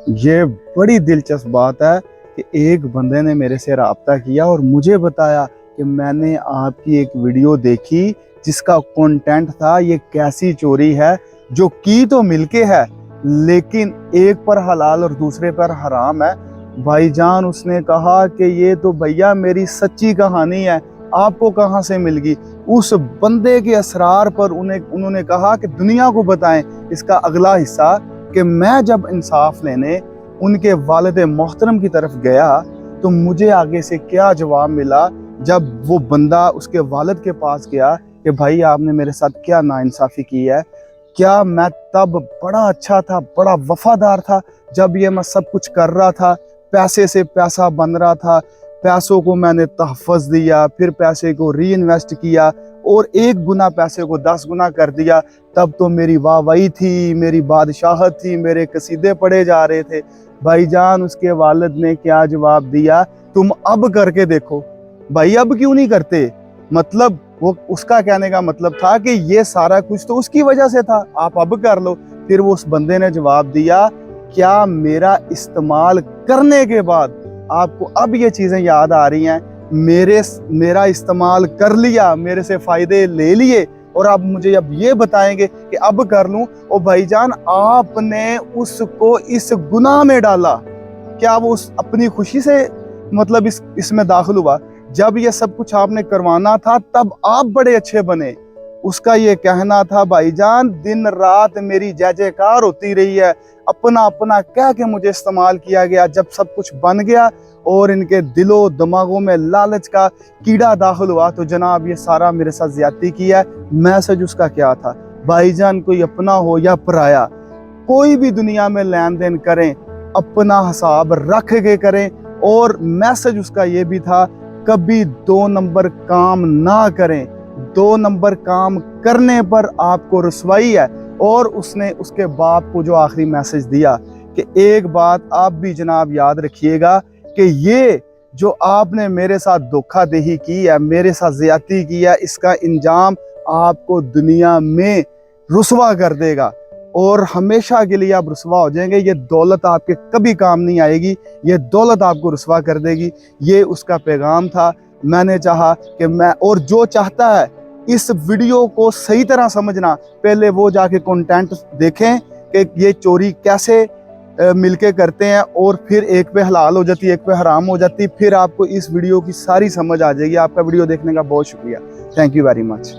ये बड़ी दिलचस्प बात है कि एक बंदे ने मेरे से राब्ता किया और मुझे बताया कि मैंने आपकी एक वीडियो देखी जिसका कंटेंट था ये कैसी चोरी है जो की तो मिलके है लेकिन एक पर हलाल और दूसरे पर हराम है। भाईजान उसने कहा कि ये तो भैया मेरी सच्ची कहानी है, आपको कहाँ से मिल गई। उस बंदे के असरार पर उन्होंने कहा कि दुनिया को बताएं इसका अगला हिस्सा कि मैं जब इंसाफ लेने उनके वालिद मोहतरम की तरफ गया तो मुझे आगे से क्या जवाब मिला। जब वो बंदा उसके वालिद के पास गया कि भाई आपने मेरे साथ क्या नाइंसाफ़ी की है, क्या मैं तब बड़ा अच्छा था, बड़ा वफादार था जब ये मैं सब कुछ कर रहा था, पैसे से पैसा बन रहा था, पैसों को मैंने तहफ़्फ़ुज़ दिया, फिर पैसे को री इन्वेस्ट किया और 1 गुना पैसे को 10 गुना कर दिया। तब तो मेरी वाहवाही थी, मेरी बादशाहत थी, मेरे कसीदे पढ़े जा रहे थे। भाईजान उसके वालिद ने क्या जवाब दिया, तुम अब करके देखो। भाई अब क्यों नहीं करते? मतलब वो उसका कहने का मतलब था कि ये सारा कुछ तो उसकी वजह से था, आप अब कर लो। फिर वो उस बंदे ने जवाब दिया, क्या मेरा इस्तेमाल करने के बाद आपको अब ये चीज़ें याद आ रही हैं? मेरा इस्तेमाल कर लिया, मेरे से फ़ायदे ले लिए और आप मुझे अब ये बताएंगे कि अब कर लूं? ओ भाईजान आपने उसको इस गुनाह में डाला, क्या वो उस अपनी खुशी से मतलब इसमें दाखिल हुआ? जब ये सब कुछ आपने करवाना था तब आप बड़े अच्छे बने। उसका ये कहना था भाईजान दिन रात मेरी जय जयकार होती रही है, अपना अपना कह के मुझे इस्तेमाल किया गया। जब सब कुछ बन गया और इनके दिलों दिमागों में लालच का कीड़ा दाखिल हुआ तो जनाब ये सारा मेरे साथ ज्यादती किया है। मैसेज उसका क्या था? भाईजान कोई अपना हो या पराया, कोई भी दुनिया में लेन देन करें अपना हिसाब रख के करें। और मैसेज उसका ये भी था, कभी 2 नंबर काम ना करें, 2 नंबर काम करने पर आपको रुसवाई है। और उसने उसके बाप को जो आखिरी मैसेज दिया कि एक बात आप भी जनाब याद रखिएगा कि ये जो आपने मेरे साथ धोखाधड़ी की है, मेरे साथ ज्यादती की है, इसका इंजाम आपको दुनिया में रुसवा कर देगा और हमेशा के लिए आप रुसवा हो जाएंगे। ये दौलत आपके कभी काम नहीं आएगी, ये दौलत आपको रुसवा कर देगी। ये उसका पैगाम था। मैंने चाहा कि मैं, और जो चाहता है इस वीडियो को सही तरह समझना, पहले वो जाके कंटेंट देखें कि ये चोरी कैसे मिलके करते हैं और फिर एक पे हलाल हो जाती है, एक पे हराम हो जाती है। फिर आपको इस वीडियो की सारी समझ आ जाएगी। आपका वीडियो देखने का बहुत शुक्रिया। Thank you very much.